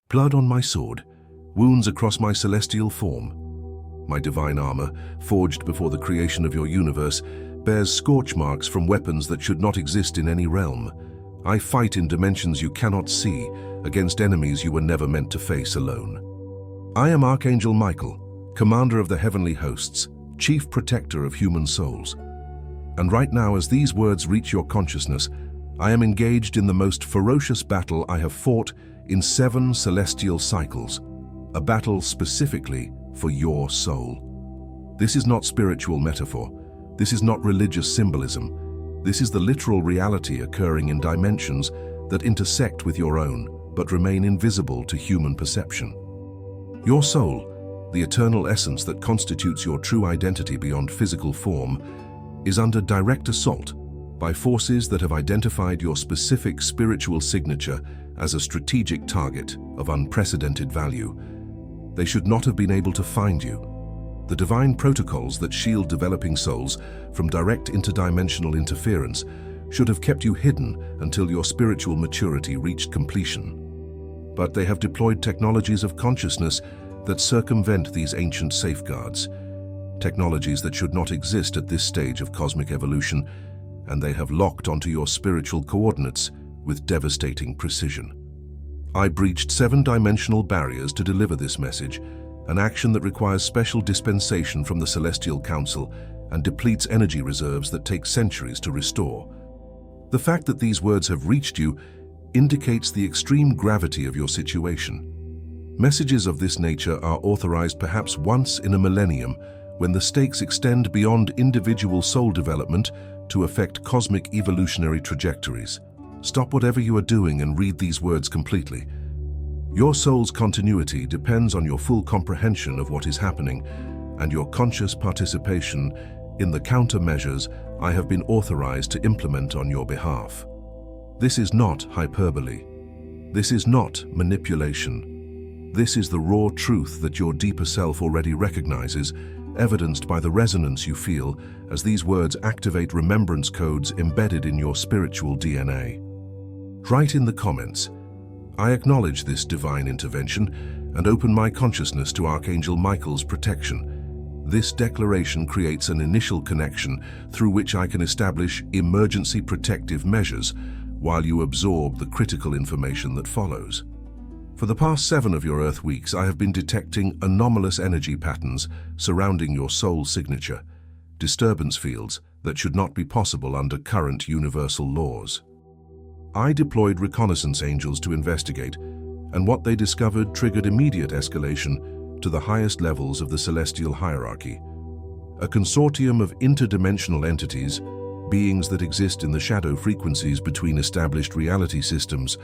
Blood on my sword, wounds across my celestial form. My divine armor, forged before the creation of your universe, bears scorch marks from weapons that should not exist in any realm. I fight in dimensions you cannot see, against enemies you were never meant to face alone. I am Archangel Michael, commander of the heavenly hosts, chief protector of human souls. And right now, as these words reach your consciousness, I am engaged in the most ferocious battle I have fought in 7 celestial cycles, a battle specifically for your soul. This is not spiritual metaphor. This is not religious symbolism. This is the literal reality occurring in dimensions that intersect with your own, but remain invisible to human perception. Your soul, the eternal essence that constitutes your true identity beyond physical form, is under direct assault by forces that have identified your specific spiritual signature as a strategic target of unprecedented value. They should not have been able to find you. The divine protocols that shield developing souls from direct interdimensional interference should have kept you hidden until your spiritual maturity reached completion. But they have deployed technologies of consciousness that circumvent these ancient safeguards, technologies that should not exist at this stage of cosmic evolution, and they have locked onto your spiritual coordinates with devastating precision. I breached 7-dimensional barriers to deliver this message, an action that requires special dispensation from the Celestial Council and depletes energy reserves that take centuries to restore. The fact that these words have reached you indicates the extreme gravity of your situation. Messages of this nature are authorized perhaps once in a millennium, when the stakes extend beyond individual soul development to affect cosmic evolutionary trajectories. Stop whatever you are doing and read these words completely. Your soul's continuity depends on your full comprehension of what is happening and your conscious participation in the countermeasures I have been authorized to implement on your behalf. This is not hyperbole. This is not manipulation. This is the raw truth that your deeper self already recognizes, evidenced by the resonance you feel as these words activate remembrance codes embedded in your spiritual DNA. Write in the comments, "I acknowledge this divine intervention and open my consciousness to Archangel Michael's protection." This declaration creates an initial connection through which I can establish emergency protective measures while you absorb the critical information that follows. For the past 7 of your Earth weeks, I have been detecting anomalous energy patterns surrounding your soul signature, disturbance fields that should not be possible under current universal laws. I deployed reconnaissance angels to investigate, and what they discovered triggered immediate escalation to the highest levels of the celestial hierarchy. A consortium of interdimensional entities, beings that exist in the shadow frequencies between established reality systems,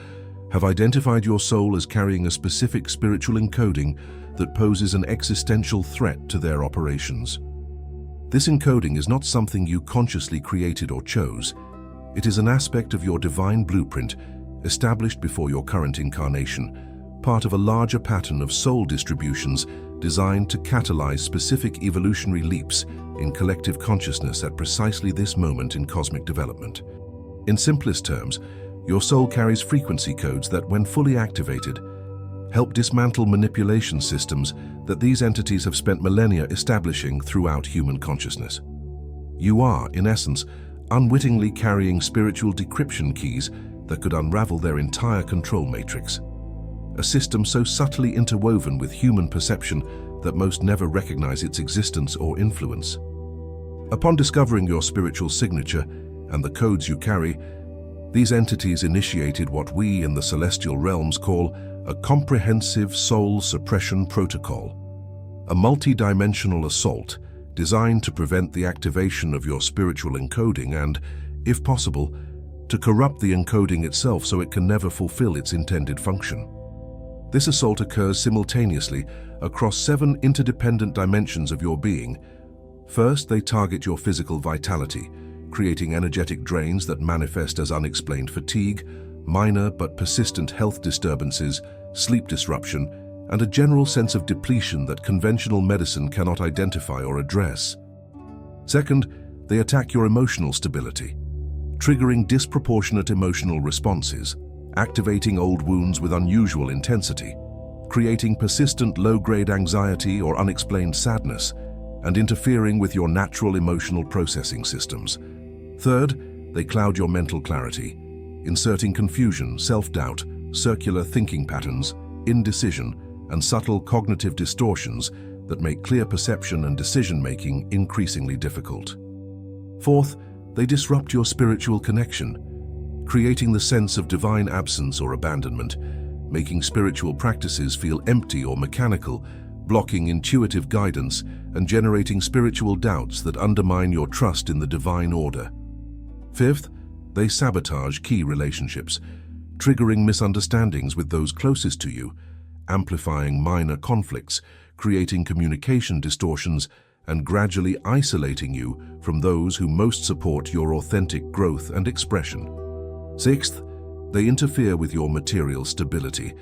have identified your soul as carrying a specific spiritual encoding that poses an existential threat to their operations. This encoding is not something you consciously created or chose. It is an aspect of your divine blueprint, established before your current incarnation, part of a larger pattern of soul distributions designed to catalyze specific evolutionary leaps in collective consciousness at precisely this moment in cosmic development. In simplest terms, your soul carries frequency codes that, when fully activated, help dismantle manipulation systems that these entities have spent millennia establishing throughout human consciousness. You are, in essence, unwittingly carrying spiritual decryption keys that could unravel their entire control matrix. A system so subtly interwoven with human perception that most never recognize its existence or influence. Upon discovering your spiritual signature and the codes you carry, these entities initiated what we in the celestial realms call a comprehensive soul suppression protocol, a multi-dimensional assault designed to prevent the activation of your spiritual encoding and, if possible, to corrupt the encoding itself so it can never fulfill its intended function. This assault occurs simultaneously across 7 interdependent dimensions of your being. First, they target your physical vitality, creating energetic drains that manifest as unexplained fatigue, minor but persistent health disturbances, sleep disruption, and a general sense of depletion that conventional medicine cannot identify or address. Second, they attack your emotional stability, triggering disproportionate emotional responses, activating old wounds with unusual intensity. creating persistent low-grade anxiety or unexplained sadness, and interfering with your natural emotional processing systems. Third, they cloud your mental clarity, inserting confusion, self-doubt, circular thinking patterns, indecision, and subtle cognitive distortions that make clear perception and decision-making increasingly difficult. Fourth, they disrupt your spiritual connection, creating the sense of divine absence or abandonment, making spiritual practices feel empty or mechanical, blocking intuitive guidance, and generating spiritual doubts that undermine your trust in the divine order. Fifth, they sabotage key relationships, triggering misunderstandings with those closest to you, amplifying minor conflicts, creating communication distortions, and gradually isolating you from those who most support your authentic growth and expression. Sixth, they interfere with your material stability,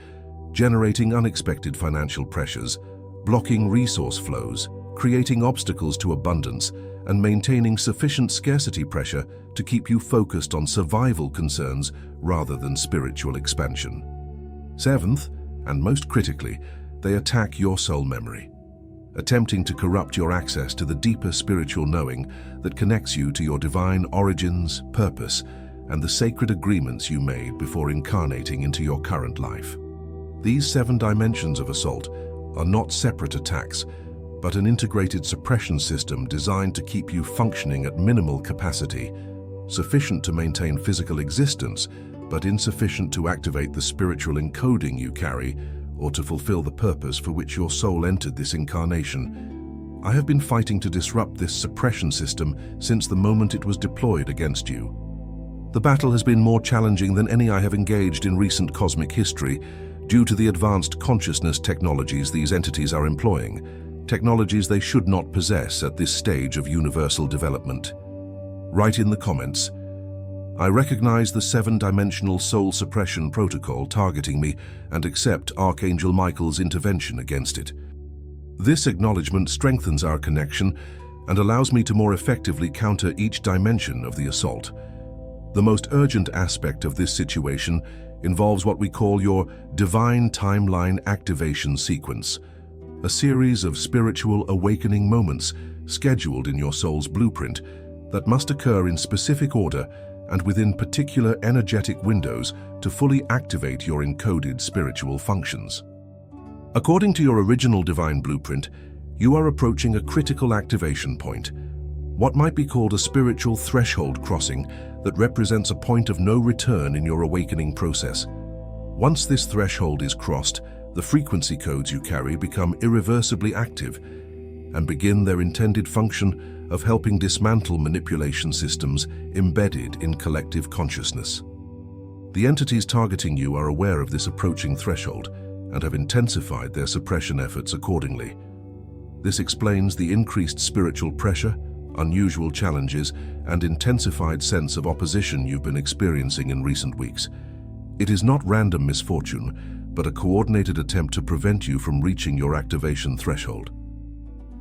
generating unexpected financial pressures, blocking resource flows, creating obstacles to abundance, and maintaining sufficient scarcity pressure to keep you focused on survival concerns rather than spiritual expansion. Seventh, and most critically, they attack your soul memory, attempting to corrupt your access to the deeper spiritual knowing that connects you to your divine origins, purpose, and the sacred agreements you made before incarnating into your current life. These 7 dimensions of assault are not separate attacks, but an integrated suppression system designed to keep you functioning at minimal capacity, sufficient to maintain physical existence, but insufficient to activate the spiritual encoding you carry or to fulfill the purpose for which your soul entered this incarnation. I have been fighting to disrupt this suppression system since the moment it was deployed against you. The battle has been more challenging than any I have engaged in recent cosmic history due to the advanced consciousness technologies these entities are employing, technologies they should not possess at this stage of universal development. Write in the comments, "I recognize the 7-dimensional soul suppression protocol targeting me and accept Archangel Michael's intervention against it." This acknowledgement strengthens our connection and allows me to more effectively counter each dimension of the assault. The most urgent aspect of this situation involves what we call your Divine Timeline Activation Sequence, a series of spiritual awakening moments scheduled in your soul's blueprint that must occur in specific order and within particular energetic windows to fully activate your encoded spiritual functions. According to your original divine blueprint, you are approaching a critical activation point, what might be called a spiritual threshold crossing that represents a point of no return in your awakening process. Once this threshold is crossed, the frequency codes you carry become irreversibly active and begin their intended function of helping dismantle manipulation systems embedded in collective consciousness. The entities targeting you are aware of this approaching threshold and have intensified their suppression efforts accordingly. This explains the increased spiritual pressure, unusual challenges, and intensified sense of opposition you've been experiencing in recent weeks. It is not random misfortune, but a coordinated attempt to prevent you from reaching your activation threshold.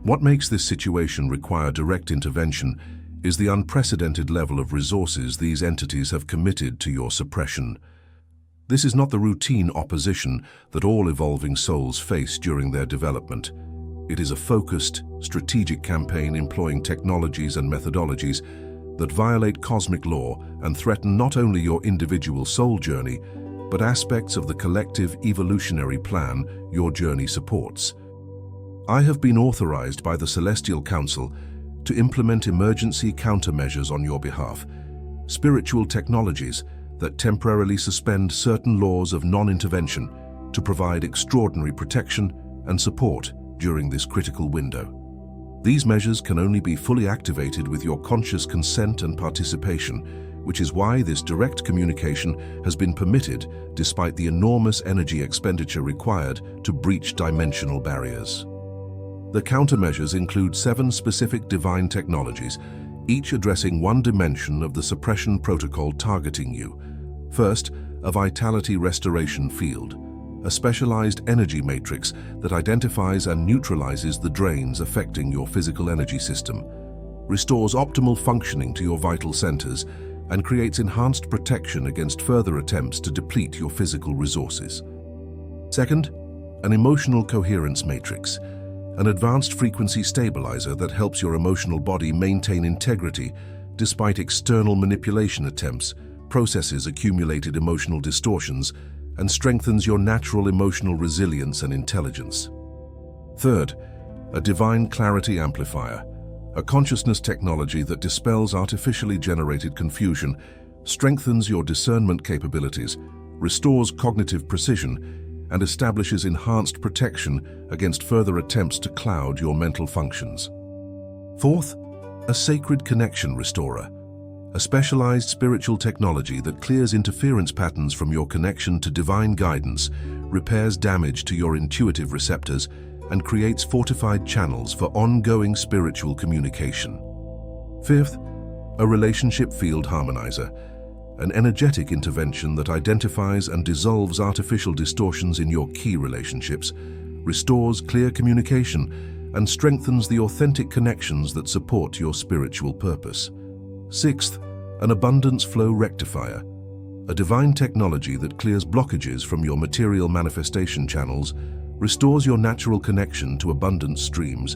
What makes this situation require direct intervention is the unprecedented level of resources these entities have committed to your suppression. This is not the routine opposition that all evolving souls face during their development. It is a focused, strategic campaign employing technologies and methodologies that violate cosmic law and threaten not only your individual soul journey, but aspects of the collective evolutionary plan your journey supports. I have been authorized by the Celestial Council to implement emergency countermeasures on your behalf, spiritual technologies that temporarily suspend certain laws of non-intervention to provide extraordinary protection and support during this critical window. These measures can only be fully activated with your conscious consent and participation, which is why this direct communication has been permitted despite the enormous energy expenditure required to breach dimensional barriers. The countermeasures include 7 specific divine technologies, each addressing one dimension of the suppression protocol targeting you. First, a vitality restoration field, a specialized energy matrix that identifies and neutralizes the drains affecting your physical energy system, restores optimal functioning to your vital centers, and creates enhanced protection against further attempts to deplete your physical resources. Second, an emotional coherence matrix, an advanced frequency stabilizer that helps your emotional body maintain integrity despite external manipulation attempts, processes accumulated emotional distortions, and strengthens your natural emotional resilience and intelligence. Third, a divine clarity amplifier, a consciousness technology that dispels artificially generated confusion, strengthens your discernment capabilities, restores cognitive precision, and establishes enhanced protection against further attempts to cloud your mental functions. Fourth, a sacred connection restorer, a specialized spiritual technology that clears interference patterns from your connection to divine guidance, repairs damage to your intuitive receptors, and creates fortified channels for ongoing spiritual communication. Fifth, a relationship field harmonizer, an energetic intervention that identifies and dissolves artificial distortions in your key relationships, restores clear communication, and strengthens the authentic connections that support your spiritual purpose. Sixth, an abundance flow rectifier, a divine technology that clears blockages from your material manifestation channels, restores your natural connection to abundant streams,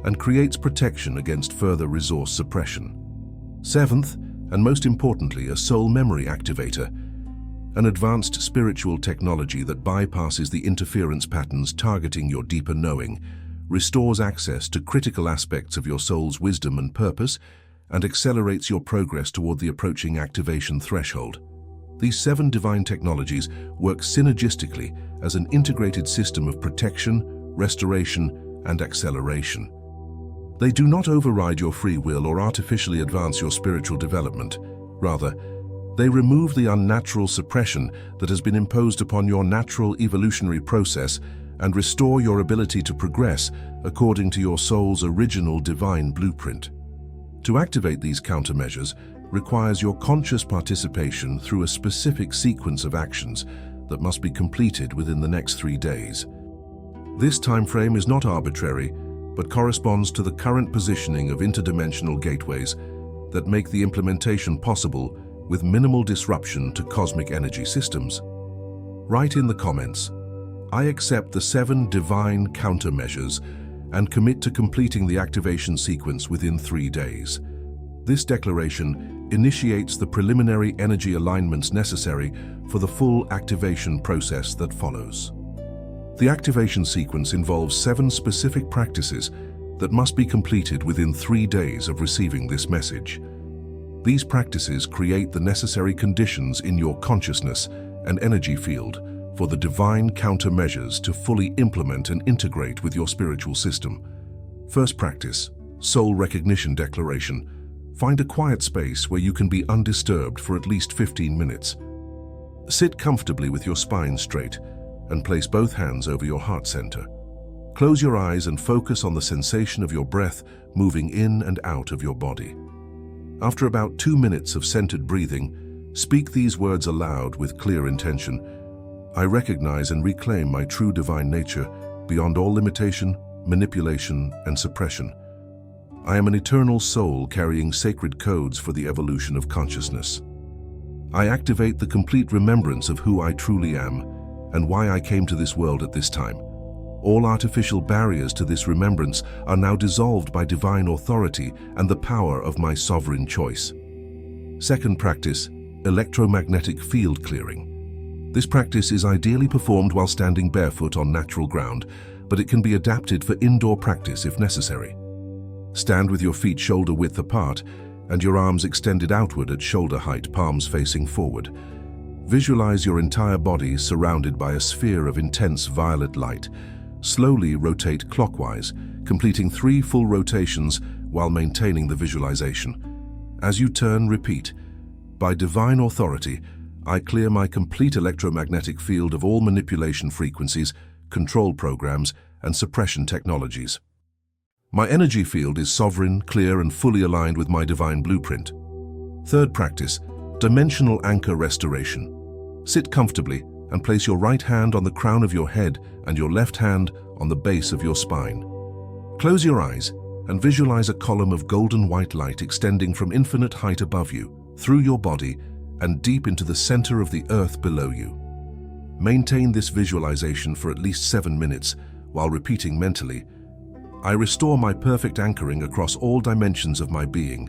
and creates protection against further resource suppression. Seventh, and most importantly, a soul memory activator, an advanced spiritual technology that bypasses the interference patterns targeting your deeper knowing, restores access to critical aspects of your soul's wisdom and purpose, and accelerates your progress toward the approaching activation threshold. These 7 divine technologies work synergistically as an integrated system of protection, restoration, and acceleration. They do not override your free will or artificially advance your spiritual development. Rather, they remove the unnatural suppression that has been imposed upon your natural evolutionary process and restore your ability to progress according to your soul's original divine blueprint. To activate these countermeasures requires your conscious participation through a specific sequence of actions that must be completed within the next 3 days. This time frame is not arbitrary, but corresponds to the current positioning of interdimensional gateways that make the implementation possible with minimal disruption to cosmic energy systems. Write in the comments, "I accept the 7 divine countermeasures and commit to completing the activation sequence within 3 days." This declaration initiates the preliminary energy alignments necessary for the full activation process that follows. The activation sequence involves 7 specific practices that must be completed within 3 days of receiving this message. These practices create the necessary conditions in your consciousness and energy field for the divine countermeasures to fully implement and integrate with your spiritual system. First practice, soul recognition declaration. Find a quiet space where you can be undisturbed for at least 15 minutes. Sit comfortably with your spine straight and place both hands over your heart center. Close your eyes and focus on the sensation of your breath moving in and out of your body. After about 2 minutes of centered breathing, speak these words aloud with clear intention. "I recognize and reclaim my true divine nature beyond all limitation, manipulation, and suppression. I am an eternal soul carrying sacred codes for the evolution of consciousness. I activate the complete remembrance of who I truly am and why I came to this world at this time. All artificial barriers to this remembrance are now dissolved by divine authority and the power of my sovereign choice." Second practice, electromagnetic field clearing. This practice is ideally performed while standing barefoot on natural ground, but it can be adapted for indoor practice if necessary. Stand with your feet shoulder width apart and your arms extended outward at shoulder height, palms facing forward. Visualize your entire body surrounded by a sphere of intense violet light. Slowly rotate clockwise, completing 3 full rotations while maintaining the visualization. As you turn, repeat, "By divine authority, I clear my complete electromagnetic field of all manipulation frequencies, control programs, and suppression technologies. My energy field is sovereign, clear, and fully aligned with my divine blueprint." Third practice, dimensional anchor restoration. Sit comfortably and place your right hand on the crown of your head and your left hand on the base of your spine. Close your eyes and visualize a column of golden white light extending from infinite height above you, through your body, and deep into the center of the earth below you. Maintain this visualization for at least 7 minutes while repeating mentally, I restore my perfect anchoring across all dimensions of my being.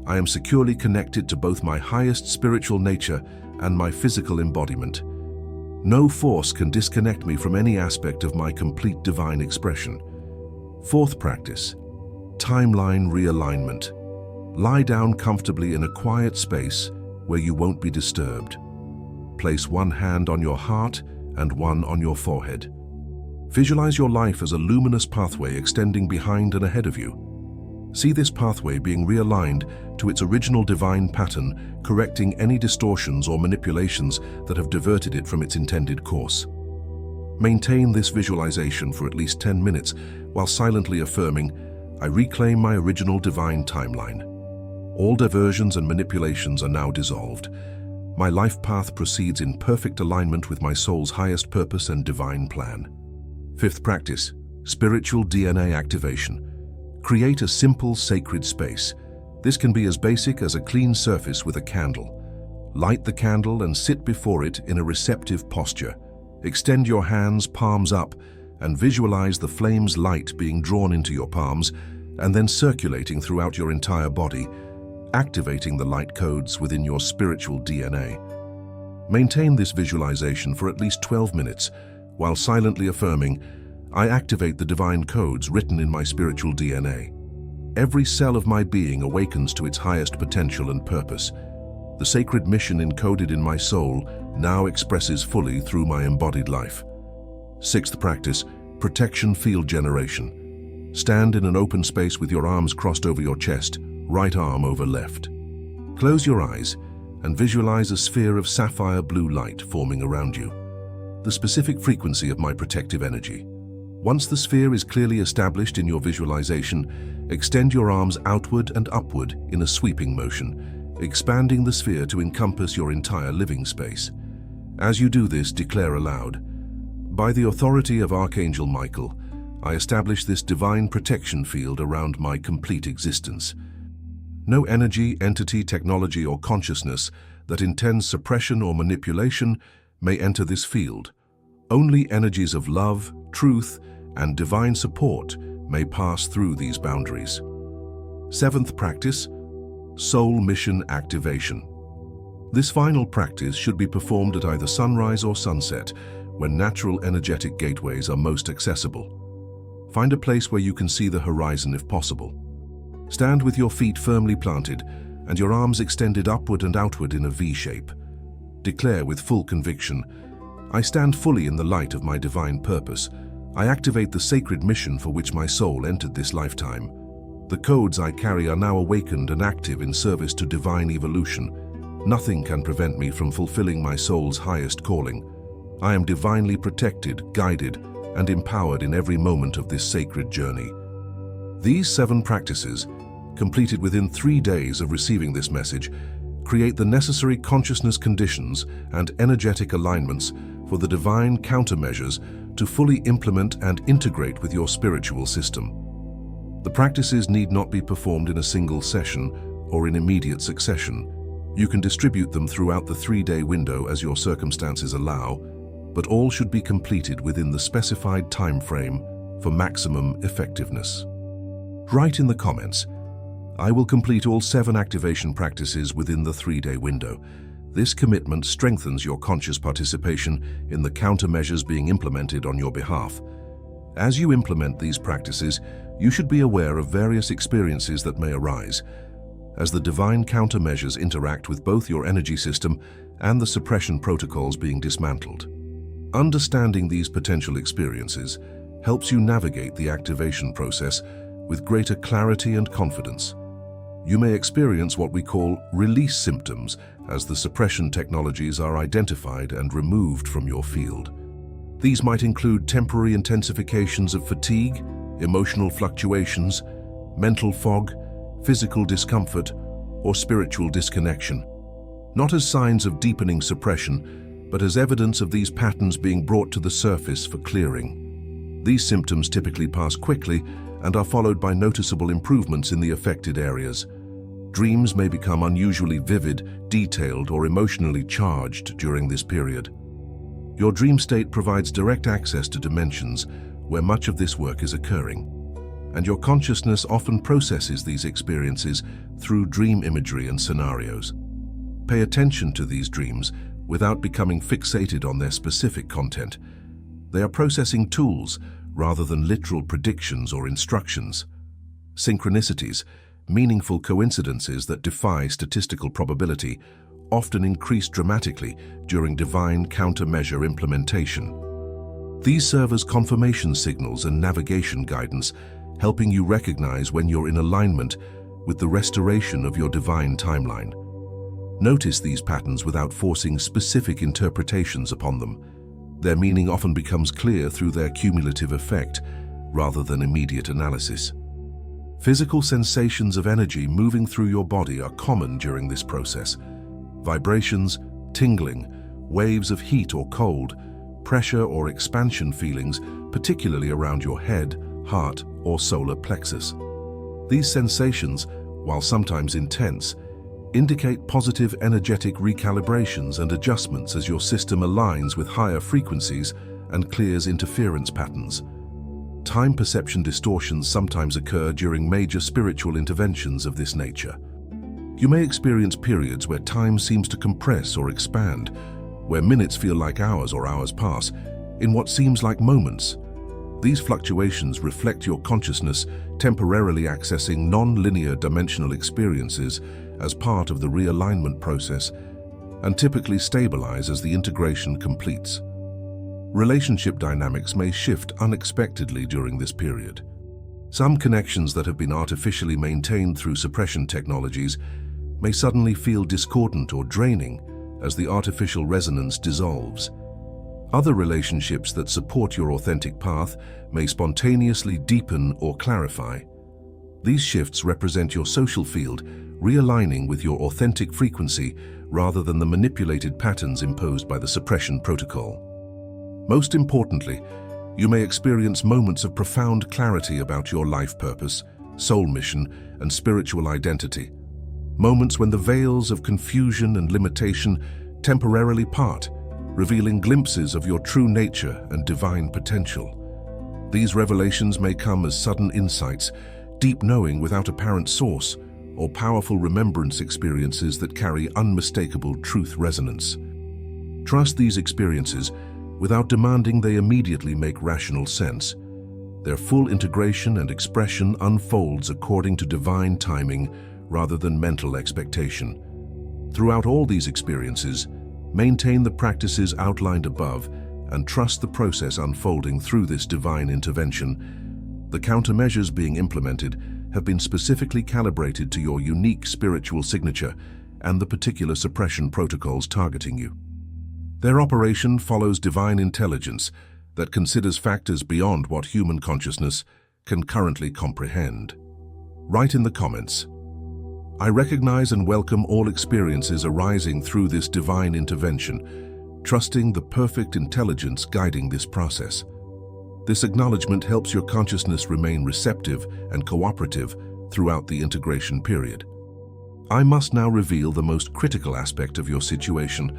I am securely connected to both my highest spiritual nature and my physical embodiment. No force can disconnect me from any aspect of my complete divine expression. Fourth practice, timeline realignment. Lie down comfortably in a quiet space where you won't be disturbed. Place one hand on your heart and one on your forehead. Visualize your life as a luminous pathway extending behind and ahead of you. See this pathway being realigned to its original divine pattern, correcting any distortions or manipulations that have diverted it from its intended course. Maintain this visualization for at least 10 minutes while silently affirming, I reclaim my original divine timeline. All diversions and manipulations are now dissolved. My life path proceeds in perfect alignment with my soul's highest purpose and divine plan. Fifth practice, spiritual DNA activation. Create a simple, sacred space. This can be as basic as a clean surface with a candle. Light the candle and sit before it in a receptive posture. Extend your hands, palms up, and visualize the flame's light being drawn into your palms and then circulating throughout your entire body, activating the light codes within your spiritual DNA. Maintain this visualization for at least 12 minutes while silently affirming, I activate the divine codes written in my spiritual DNA. Every cell of my being awakens to its highest potential and purpose. The sacred mission encoded in my soul now expresses fully through my embodied life. Sixth practice, protection field generation. Stand in an open space with your arms crossed over your chest, right arm over left. Close your eyes and visualize a sphere of sapphire blue light forming around you, the specific frequency of my protective energy. Once the sphere is clearly established in your visualization, extend your arms outward and upward in a sweeping motion, expanding the sphere to encompass your entire living space. As you do this, declare aloud, by the authority of Archangel Michael, I establish this divine protection field around my complete existence. No energy, entity, technology, or consciousness that intends suppression or manipulation may enter this field. Only energies of love, truth, and divine support may pass through these boundaries. Seventh practice, soul mission activation. This final practice should be performed at either sunrise or sunset, when natural energetic gateways are most accessible. Find a place where you can see the horizon if possible. Stand with your feet firmly planted and your arms extended upward and outward in a V shape. Declare with full conviction, I stand fully in the light of my divine purpose. I activate the sacred mission for which my soul entered this lifetime. The codes I carry are now awakened and active in service to divine evolution. Nothing can prevent me from fulfilling my soul's highest calling. I am divinely protected, guided, and empowered in every moment of this sacred journey. These 7 practices, completed within 3 days of receiving this message, create the necessary consciousness conditions and energetic alignments for the divine countermeasures to fully implement and integrate with your spiritual system. The practices need not be performed in a single session or in immediate succession. You can distribute them throughout the 3-day window as your circumstances allow, but all should be completed within the specified time frame for maximum effectiveness. Write in the comments, I will complete all 7 activation practices within the 3-day window. This commitment strengthens your conscious participation in the countermeasures being implemented on your behalf. As you implement these practices, you should be aware of various experiences that may arise, as the divine countermeasures interact with both your energy system and the suppression protocols being dismantled. Understanding these potential experiences helps you navigate the activation process with greater clarity and confidence. You may experience what we call release symptoms as the suppression technologies are identified and removed from your field. These might include temporary intensifications of fatigue, emotional fluctuations, mental fog, physical discomfort, or spiritual disconnection. Not as signs of deepening suppression, but as evidence of these patterns being brought to the surface for clearing. These symptoms typically pass quickly and are followed by noticeable improvements in the affected areas. Dreams may become unusually vivid, detailed, or emotionally charged during this period. Your dream state provides direct access to dimensions where much of this work is occurring, and your consciousness often processes these experiences through dream imagery and scenarios. Pay attention to these dreams without becoming fixated on their specific content. They are processing tools rather than literal predictions or instructions. Synchronicities, meaningful coincidences that defy statistical probability, often increase dramatically during divine countermeasure implementation. These serve as confirmation signals and navigation guidance, helping you recognize when you're in alignment with the restoration of your divine timeline. Notice these patterns without forcing specific interpretations upon them. Their meaning often becomes clear through their cumulative effect, rather than immediate analysis. Physical sensations of energy moving through your body are common during this process. Vibrations, tingling, waves of heat or cold, pressure or expansion feelings, particularly around your head, heart, or solar plexus. These sensations, while sometimes intense, indicate positive energetic recalibrations and adjustments as your system aligns with higher frequencies and clears interference patterns. Time perception distortions sometimes occur during major spiritual interventions of this nature. You may experience periods where time seems to compress or expand, where minutes feel like hours or hours pass, in what seems like moments. These fluctuations reflect your consciousness temporarily accessing non-linear dimensional experiences as part of the realignment process, and typically stabilize as the integration completes. Relationship dynamics may shift unexpectedly during this period. Some connections that have been artificially maintained through suppression technologies may suddenly feel discordant or draining as the artificial resonance dissolves. Other relationships that support your authentic path may spontaneously deepen or clarify. These shifts represent your social field realigning with your authentic frequency rather than the manipulated patterns imposed by the suppression protocol. Most importantly, you may experience moments of profound clarity about your life purpose, soul mission, and spiritual identity. Moments when the veils of confusion and limitation temporarily part, revealing glimpses of your true nature and divine potential. These revelations may come as sudden insights, deep knowing without apparent source, or powerful remembrance experiences that carry unmistakable truth resonance. Trust these experiences without demanding they immediately make rational sense. Their full integration and expression unfolds according to divine timing rather than mental expectation. Throughout all these experiences, maintain the practices outlined above and trust the process unfolding through this divine intervention. The countermeasures being implemented have been specifically calibrated to your unique spiritual signature and the particular suppression protocols targeting you. Their operation follows divine intelligence that considers factors beyond what human consciousness can currently comprehend. Write in the comments, "I recognize and welcome all experiences arising through this divine intervention, trusting the perfect intelligence guiding this process." This acknowledgement helps your consciousness remain receptive and cooperative throughout the integration period. I must now reveal the most critical aspect of your situation,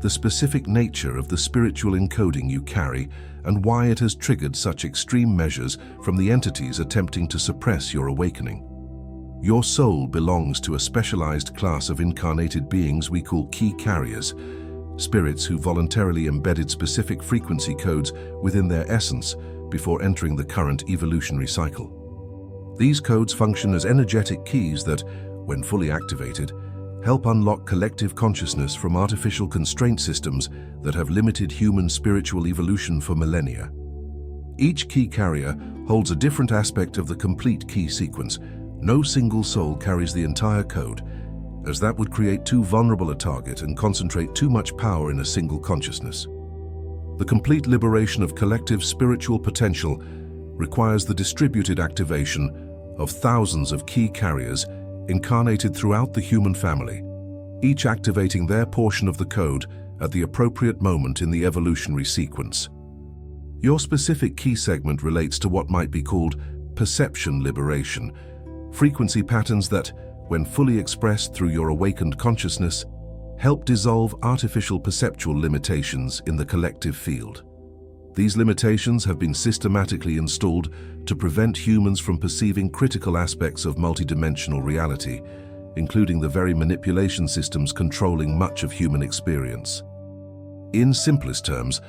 the specific nature of the spiritual encoding you carry and why it has triggered such extreme measures from the entities attempting to suppress your awakening. Your soul belongs to a specialized class of incarnated beings we call key carriers, spirits who voluntarily embedded specific frequency codes within their essence before entering the current evolutionary cycle. These codes function as energetic keys that, when fully activated, help unlock collective consciousness from artificial constraint systems that have limited human spiritual evolution for millennia. Each key carrier holds a different aspect of the complete key sequence. No single soul carries the entire code, as that would create too vulnerable a target and concentrate too much power in a single consciousness. The complete liberation of collective spiritual potential requires the distributed activation of thousands of key carriers incarnated throughout the human family, each activating their portion of the code at the appropriate moment in the evolutionary sequence. Your specific key segment relates to what might be called perception liberation, frequency patterns that, when fully expressed through your awakened consciousness, help dissolve artificial perceptual limitations in the collective field. These limitations have been systematically installed to prevent humans from perceiving critical aspects of multidimensional reality, including the very manipulation systems controlling much of human experience. In simplest terms,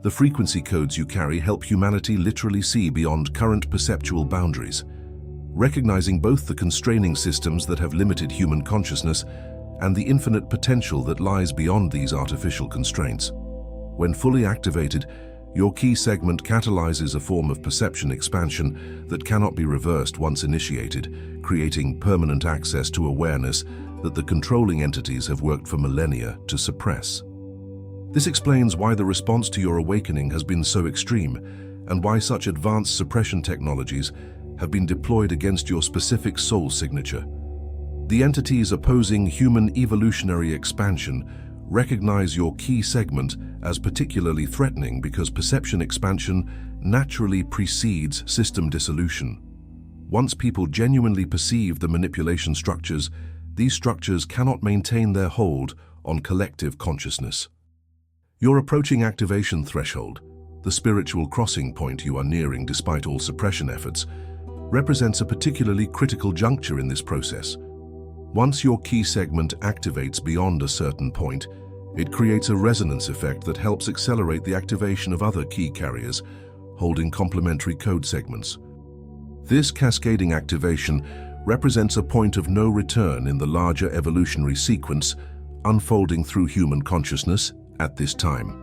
the frequency codes you carry help humanity literally see beyond current perceptual boundaries, recognizing both the constraining systems that have limited human consciousness and the infinite potential that lies beyond these artificial constraints. When fully activated, your key segment catalyzes a form of perception expansion that cannot be reversed once initiated, creating permanent access to awareness that the controlling entities have worked for millennia to suppress. This explains why the response to your awakening has been so extreme, and why such advanced suppression technologies have been deployed against your specific soul signature. The entities opposing human evolutionary expansion recognize your key segment as particularly threatening because perception expansion naturally precedes system dissolution. Once people genuinely perceive the manipulation structures, these structures cannot maintain their hold on collective consciousness. Your approaching activation threshold, the spiritual crossing point you are nearing despite all suppression efforts, represents a particularly critical juncture in this process. Once your key segment activates beyond a certain point, it creates a resonance effect that helps accelerate the activation of other key carriers, holding complementary code segments. This cascading activation represents a point of no return in the larger evolutionary sequence unfolding through human consciousness at this time.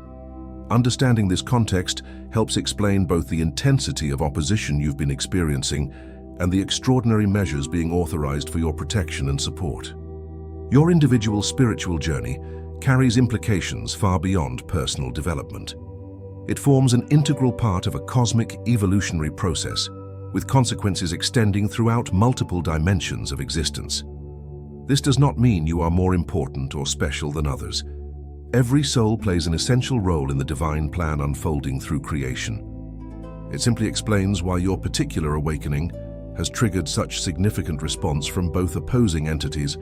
Understanding this context helps explain both the intensity of opposition you've been experiencing and the extraordinary measures being authorized for your protection and support. Your individual spiritual journey carries implications far beyond personal development. It forms an integral part of a cosmic evolutionary process, with consequences extending throughout multiple dimensions of existence. This does not mean you are more important or special than others. Every soul plays an essential role in the divine plan unfolding through creation. It simply explains why your particular awakening has triggered such significant response from both opposing entities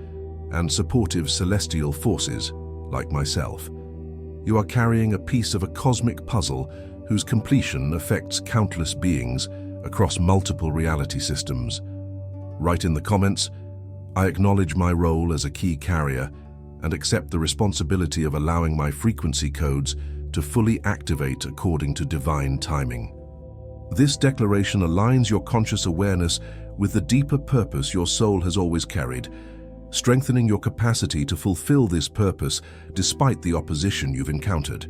and supportive celestial forces, like myself. You are carrying a piece of a cosmic puzzle whose completion affects countless beings across multiple reality systems. Write in the comments, "I acknowledge my role as a key carrier and accept the responsibility of allowing my frequency codes to fully activate according to divine timing." This declaration aligns your conscious awareness with the deeper purpose your soul has always carried, strengthening your capacity to fulfill this purpose despite the opposition you've encountered.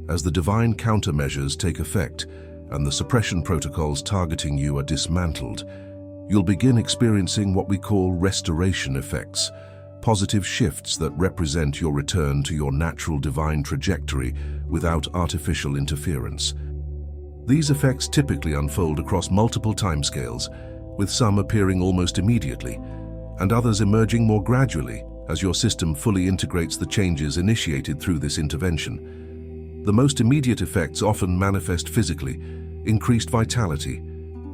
As the divine countermeasures take effect and the suppression protocols targeting you are dismantled, you'll begin experiencing what we call restoration effects, positive shifts that represent your return to your natural divine trajectory without artificial interference. These effects typically unfold across multiple timescales, with some appearing almost immediately, and others emerging more gradually as your system fully integrates the changes initiated through this intervention. The most immediate effects often manifest physically: increased vitality,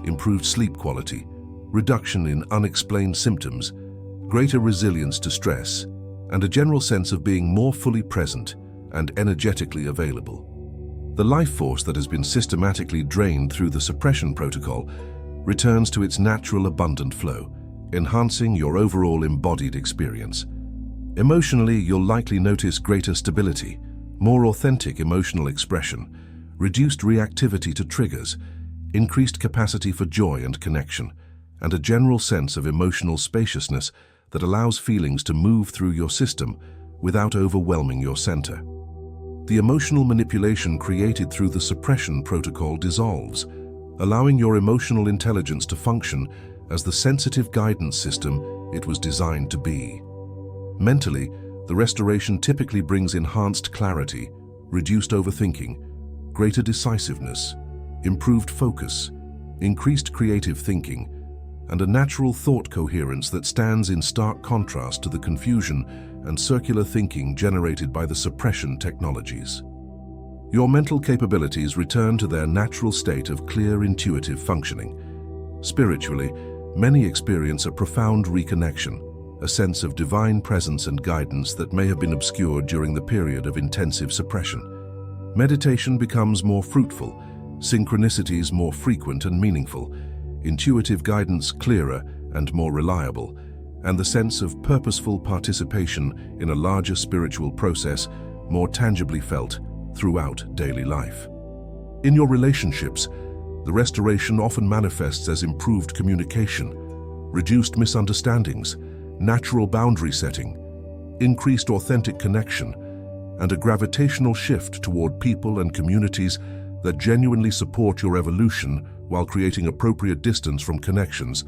improved sleep quality, reduction in unexplained symptoms, greater resilience to stress, and a general sense of being more fully present and energetically available. The life force that has been systematically drained through the suppression protocol returns to its natural abundant flow, enhancing your overall embodied experience. Emotionally, you'll likely notice greater stability, more authentic emotional expression, reduced reactivity to triggers, increased capacity for joy and connection, and a general sense of emotional spaciousness that allows feelings to move through your system without overwhelming your center. The emotional manipulation created through the suppression protocol dissolves, allowing your emotional intelligence to function as the sensitive guidance system it was designed to be. Mentally, the restoration typically brings enhanced clarity, reduced overthinking, greater decisiveness, improved focus, increased creative thinking, and a natural thought coherence that stands in stark contrast to the confusion and circular thinking generated by the suppression technologies. Your mental capabilities return to their natural state of clear intuitive functioning. Spiritually, many experience a profound reconnection, a sense of divine presence and guidance that may have been obscured during the period of intensive suppression. Meditation becomes more fruitful, synchronicities more frequent and meaningful, intuitive guidance clearer and more reliable, and the sense of purposeful participation in a larger spiritual process more tangibly felt throughout daily life. In your relationships, the restoration often manifests as improved communication, reduced misunderstandings, natural boundary setting, increased authentic connection, and a gravitational shift toward people and communities that genuinely support your evolution while creating appropriate distance from connections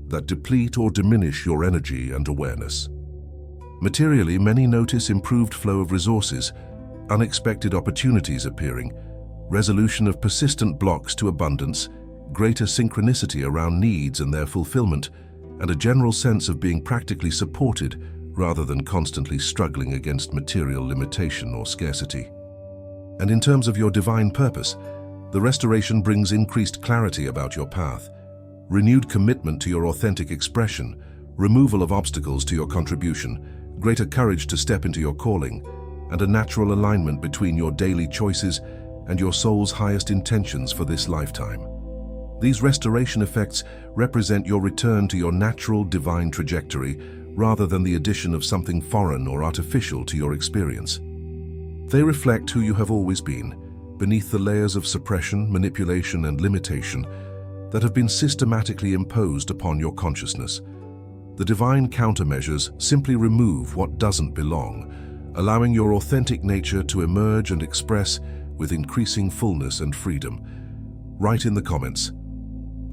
that deplete or diminish your energy and awareness. Materially, many notice improved flow of resources, unexpected opportunities appearing, resolution of persistent blocks to abundance, greater synchronicity around needs and their fulfillment, and a general sense of being practically supported rather than constantly struggling against material limitation or scarcity. And in terms of your divine purpose, the restoration brings increased clarity about your path, renewed commitment to your authentic expression, removal of obstacles to your contribution, greater courage to step into your calling, and a natural alignment between your daily choices and your soul's highest intentions for this lifetime. These restoration effects represent your return to your natural divine trajectory rather than the addition of something foreign or artificial to your experience. They reflect who you have always been, beneath the layers of suppression, manipulation, and limitation that have been systematically imposed upon your consciousness. The divine countermeasures simply remove what doesn't belong, allowing your authentic nature to emerge and express with increasing fullness and freedom. Write in the comments,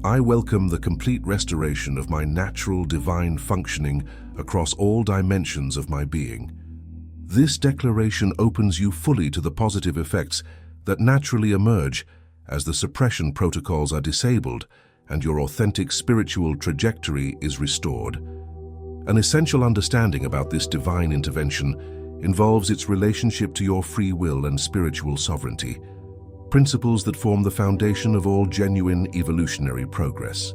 "I welcome the complete restoration of my natural divine functioning across all dimensions of my being." This declaration opens you fully to the positive effects that naturally emerge as the suppression protocols are disabled and your authentic spiritual trajectory is restored. An essential understanding about this divine intervention involves its relationship to your free will and spiritual sovereignty, principles that form the foundation of all genuine evolutionary progress.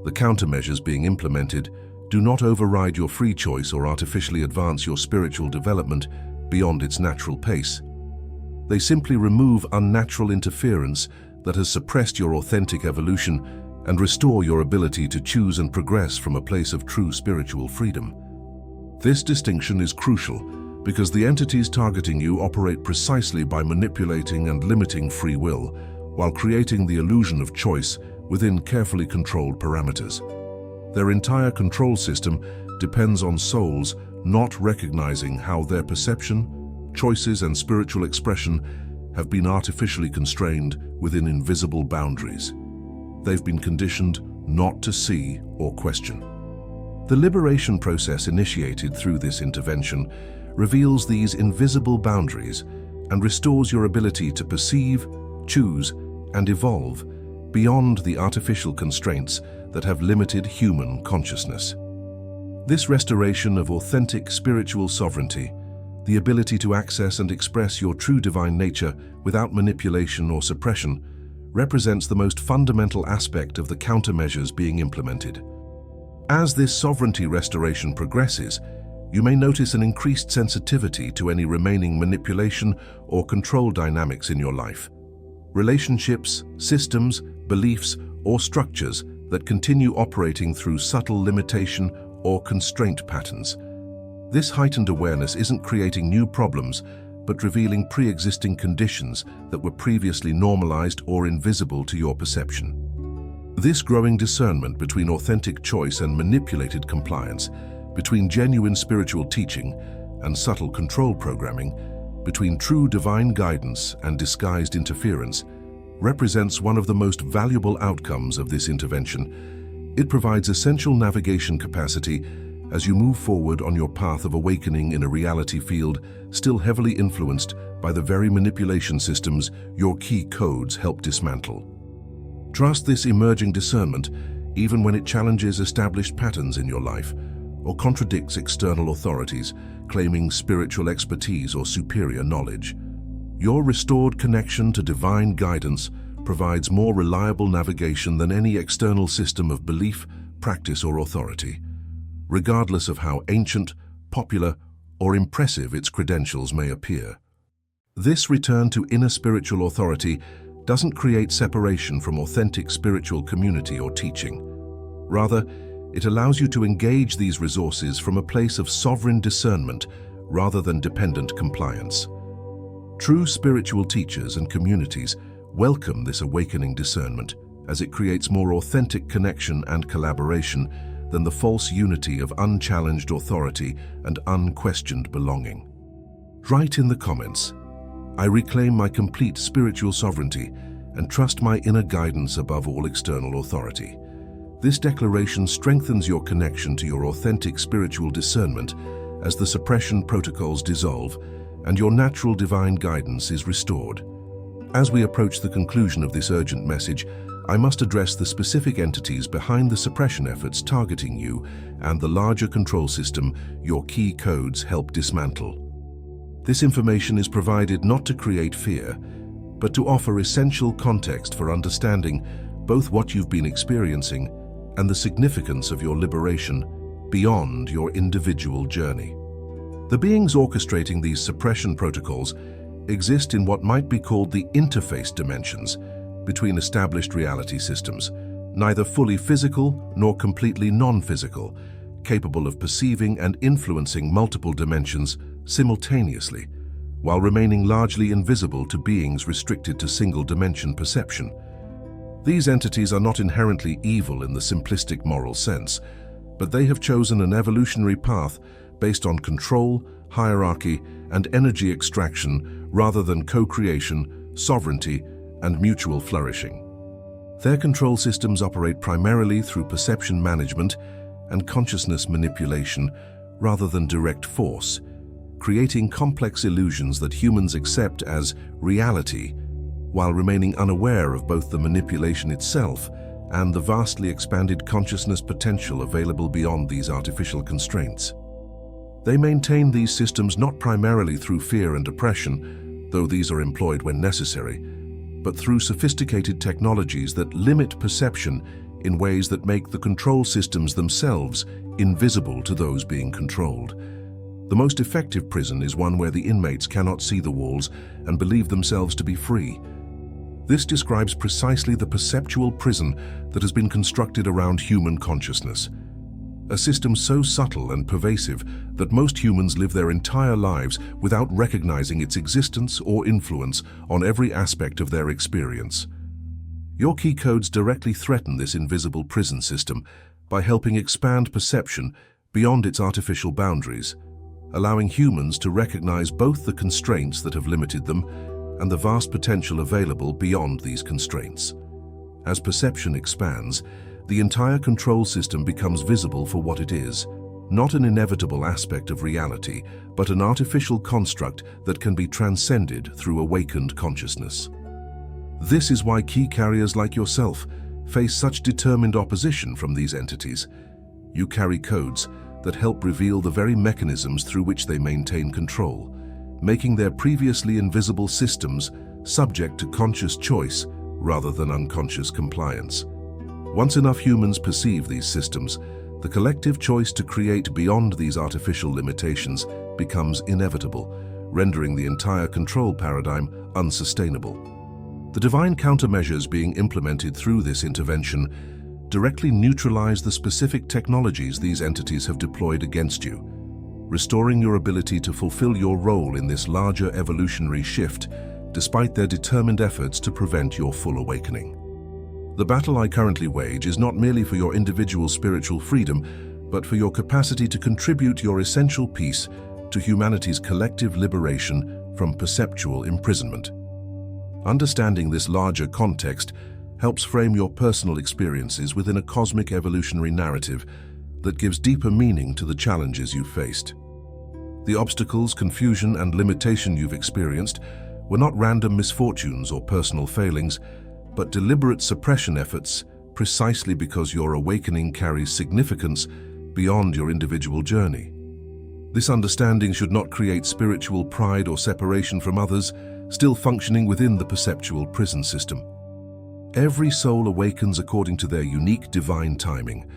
The countermeasures being implemented do not override your free choice or artificially advance your spiritual development beyond its natural pace. They simply remove unnatural interference that has suppressed your authentic evolution and restore your ability to choose and progress from a place of true spiritual freedom. This distinction is crucial because the entities targeting you operate precisely by manipulating and limiting free will, while creating the illusion of choice within carefully controlled parameters. Their entire control system depends on souls not recognizing how their perception, choices, and spiritual expression have been artificially constrained within invisible boundaries. They've been conditioned not to see or question. The liberation process initiated through this intervention reveals these invisible boundaries and restores your ability to perceive, choose, and evolve beyond the artificial constraints that have limited human consciousness. This restoration of authentic spiritual sovereignty, the ability to access and express your true divine nature without manipulation or suppression, represents the most fundamental aspect of the countermeasures being implemented. As this sovereignty restoration progresses, you may notice an increased sensitivity to any remaining manipulation or control dynamics in your life. Relationships, systems, beliefs, or structures that continue operating through subtle limitation or constraint patterns. This heightened awareness isn't creating new problems, but revealing pre-existing conditions that were previously normalized or invisible to your perception. This growing discernment between authentic choice and manipulated compliance, between genuine spiritual teaching and subtle control programming, between true divine guidance and disguised interference, represents one of the most valuable outcomes of this intervention. It provides essential navigation capacity as you move forward on your path of awakening in a reality field still heavily influenced by the very manipulation systems your key codes help dismantle. Trust this emerging discernment even when it challenges established patterns in your life or contradicts external authorities claiming spiritual expertise or superior knowledge. Your restored connection to divine guidance provides more reliable navigation than any external system of belief, practice, or authority. regardless of how ancient, popular, or impressive its credentials may appear. This return to inner spiritual authority doesn't create separation from authentic spiritual community or teaching. Rather, it allows you to engage these resources from a place of sovereign discernment rather than dependent compliance. True spiritual teachers and communities welcome this awakening discernment, as it creates more authentic connection and collaboration than the false unity of unchallenged authority and unquestioned belonging. Write in the comments, "I reclaim my complete spiritual sovereignty and trust my inner guidance above all external authority." This declaration strengthens your connection to your authentic spiritual discernment as the suppression protocols dissolve and your natural divine guidance is restored. As we approach the conclusion of this urgent message, I must address the specific entities behind the suppression efforts targeting you and the larger control system your key codes help dismantle. This information is provided not to create fear, but to offer essential context for understanding both what you've been experiencing and the significance of your liberation beyond your individual journey. The beings orchestrating these suppression protocols exist in what might be called the interface dimensions between established reality systems, neither fully physical nor completely non-physical, capable of perceiving and influencing multiple dimensions simultaneously, while remaining largely invisible to beings restricted to single-dimension perception. These entities are not inherently evil in the simplistic moral sense, but they have chosen an evolutionary path based on control, hierarchy, and energy extraction rather than co-creation, sovereignty, and mutual flourishing. Their control systems operate primarily through perception management and consciousness manipulation rather than direct force, creating complex illusions that humans accept as reality while remaining unaware of both the manipulation itself and the vastly expanded consciousness potential available beyond these artificial constraints. They maintain these systems not primarily through fear and oppression, though these are employed when necessary, but through sophisticated technologies that limit perception in ways that make the control systems themselves invisible to those being controlled. The most effective prison is one where the inmates cannot see the walls and believe themselves to be free. This describes precisely the perceptual prison that has been constructed around human consciousness. A system so subtle and pervasive that most humans live their entire lives without recognizing its existence or influence on every aspect of their experience. Your key codes directly threaten this invisible prison system by helping expand perception beyond its artificial boundaries, allowing humans to recognize both the constraints that have limited them and the vast potential available beyond these constraints. As perception expands, the entire control system becomes visible for what it is, not an inevitable aspect of reality, but an artificial construct that can be transcended through awakened consciousness. This is why key carriers like yourself face such determined opposition from these entities. You carry codes that help reveal the very mechanisms through which they maintain control, making their previously invisible systems subject to conscious choice rather than unconscious compliance. Once enough humans perceive these systems, the collective choice to create beyond these artificial limitations becomes inevitable, rendering the entire control paradigm unsustainable. The divine countermeasures being implemented through this intervention directly neutralize the specific technologies these entities have deployed against you, restoring your ability to fulfill your role in this larger evolutionary shift despite their determined efforts to prevent your full awakening. The battle I currently wage is not merely for your individual spiritual freedom, but for your capacity to contribute your essential piece to humanity's collective liberation from perceptual imprisonment. Understanding this larger context helps frame your personal experiences within a cosmic evolutionary narrative that gives deeper meaning to the challenges you've faced. The obstacles, confusion, and limitation you've experienced were not random misfortunes or personal failings, but deliberate suppression efforts precisely because your awakening carries significance beyond your individual journey. This understanding should not create spiritual pride or separation from others, still functioning within the perceptual prison system. Every soul awakens according to their unique divine timing,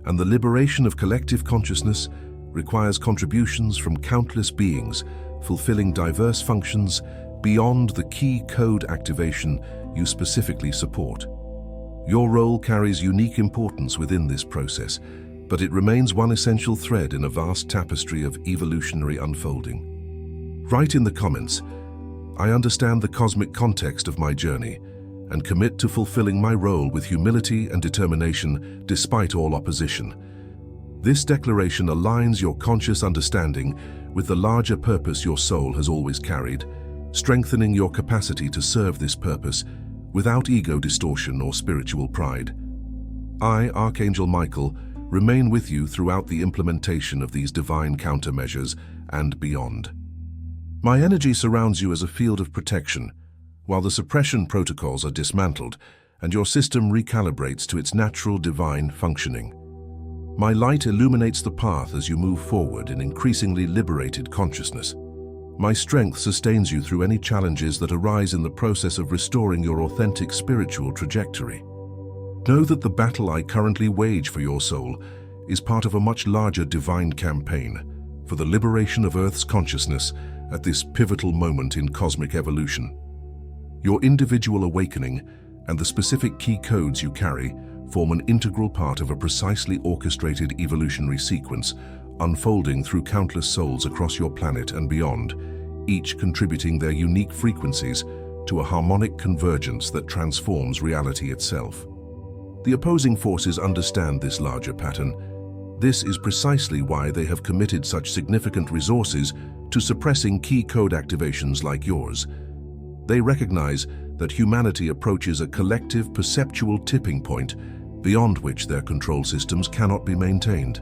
and the liberation of collective consciousness requires contributions from countless beings fulfilling diverse functions beyond the key code activation you specifically support. Your role carries unique importance within this process, but it remains one essential thread in a vast tapestry of evolutionary unfolding. Write in the comments, "I understand the cosmic context of my journey and commit to fulfilling my role with humility and determination despite all opposition." This declaration aligns your conscious understanding with the larger purpose your soul has always carried, strengthening your capacity to serve this purpose without ego distortion or spiritual pride. I, Archangel Michael, remain with you throughout the implementation of these divine countermeasures and beyond. My energy surrounds you as a field of protection, while the suppression protocols are dismantled and your system recalibrates to its natural divine functioning. My light illuminates the path as you move forward in increasingly liberated consciousness. My strength sustains you through any challenges that arise in the process of restoring your authentic spiritual trajectory. Know that the battle I currently wage for your soul is part of a much larger divine campaign for the liberation of Earth's consciousness at this pivotal moment in cosmic evolution. Your individual awakening and the specific key codes you carry form an integral part of a precisely orchestrated evolutionary sequence unfolding through countless souls across your planet and beyond, each contributing their unique frequencies to a harmonic convergence that transforms reality itself. The opposing forces understand this larger pattern. This is precisely why they have committed such significant resources to suppressing key code activations like yours. They recognize that humanity approaches a collective perceptual tipping point beyond which their control systems cannot be maintained.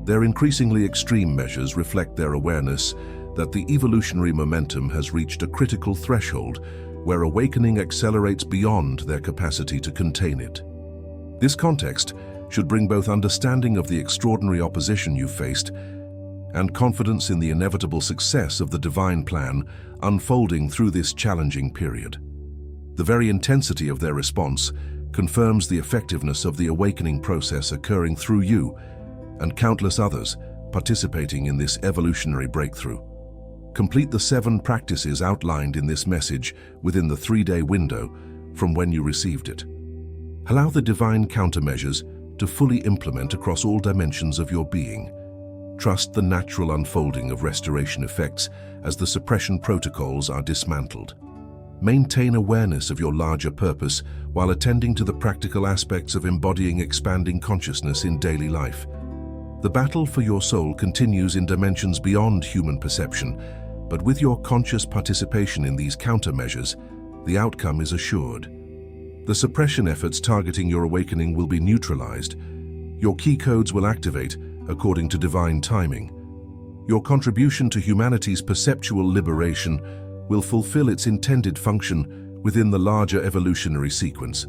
Their increasingly extreme measures reflect their awareness that the evolutionary momentum has reached a critical threshold where awakening accelerates beyond their capacity to contain it. This context should bring both understanding of the extraordinary opposition you've faced and confidence in the inevitable success of the divine plan unfolding through this challenging period. The very intensity of their response confirms the effectiveness of the awakening process occurring through you and countless others participating in this evolutionary breakthrough. Complete the 7 practices outlined in this message within the 3-day window from when you received it. Allow the divine countermeasures to fully implement across all dimensions of your being. Trust the natural unfolding of restoration effects as the suppression protocols are dismantled. Maintain awareness of your larger purpose while attending to the practical aspects of embodying expanding consciousness in daily life. The battle for your soul continues in dimensions beyond human perception, but with your conscious participation in these countermeasures, the outcome is assured. The suppression efforts targeting your awakening will be neutralized. Your key codes will activate according to divine timing. Your contribution to humanity's perceptual liberation will fulfill its intended function within the larger evolutionary sequence.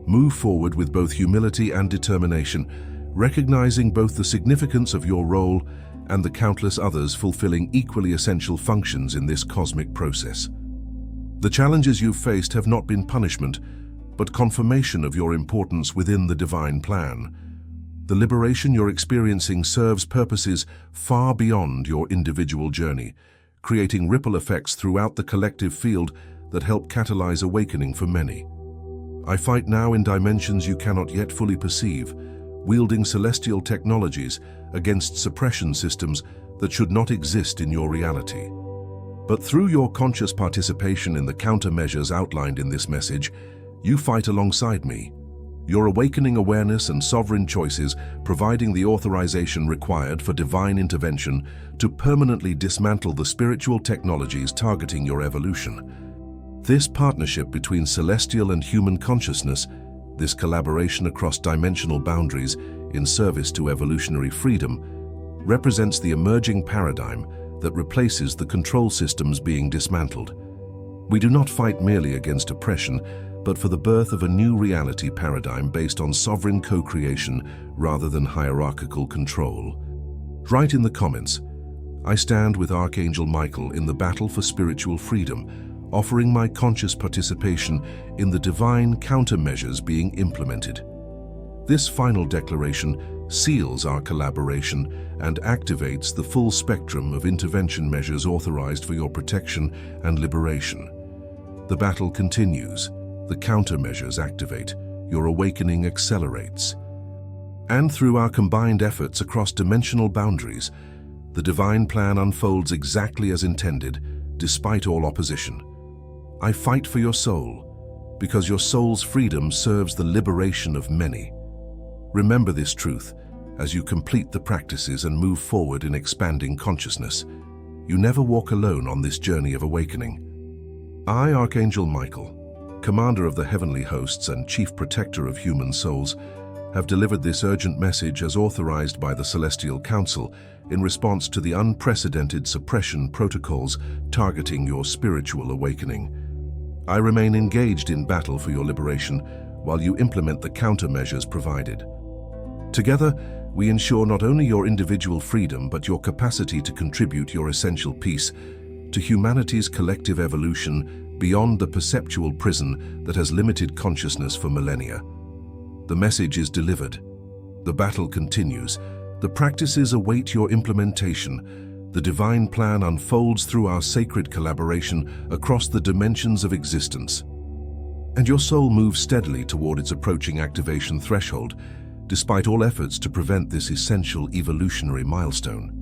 Move forward with both humility and determination, recognizing both the significance of your role and the countless others fulfilling equally essential functions in this cosmic process. The challenges you've faced have not been punishment, but confirmation of your importance within the divine plan. The liberation you're experiencing serves purposes far beyond your individual journey, creating ripple effects throughout the collective field that help catalyze awakening for many. I fight now in dimensions you cannot yet fully perceive, wielding celestial technologies against suppression systems that should not exist in your reality. But through your conscious participation in the countermeasures outlined in this message, you fight alongside me. Your awakening awareness and sovereign choices providing the authorization required for divine intervention to permanently dismantle the spiritual technologies targeting your evolution. This partnership between celestial and human consciousness, this collaboration across dimensional boundaries in service to evolutionary freedom, represents the emerging paradigm that replaces the control systems being dismantled. We do not fight merely against oppression, but for the birth of a new reality paradigm based on sovereign co-creation rather than hierarchical control. Write in the comments, "I stand with Archangel Michael in the battle for spiritual freedom, offering my conscious participation in the divine countermeasures being implemented." This final declaration seals our collaboration and activates the full spectrum of intervention measures authorized for your protection and liberation. The battle continues, the countermeasures activate, your awakening accelerates. And through our combined efforts across dimensional boundaries, the divine plan unfolds exactly as intended, despite all opposition. I fight for your soul, because your soul's freedom serves the liberation of many. Remember this truth as you complete the practices and move forward in expanding consciousness. You never walk alone on this journey of awakening. I, Archangel Michael, commander of the heavenly hosts and chief protector of human souls, have delivered this urgent message as authorized by the Celestial Council in response to the unprecedented suppression protocols targeting your spiritual awakening. I remain engaged in battle for your liberation while you implement the countermeasures provided. Together, we ensure not only your individual freedom but your capacity to contribute your essential peace to humanity's collective evolution beyond the perceptual prison that has limited consciousness for millennia. The message is delivered. The battle continues. The practices await your implementation. The divine plan unfolds through our sacred collaboration across the dimensions of existence. And your soul moves steadily toward its approaching activation threshold, despite all efforts to prevent this essential evolutionary milestone.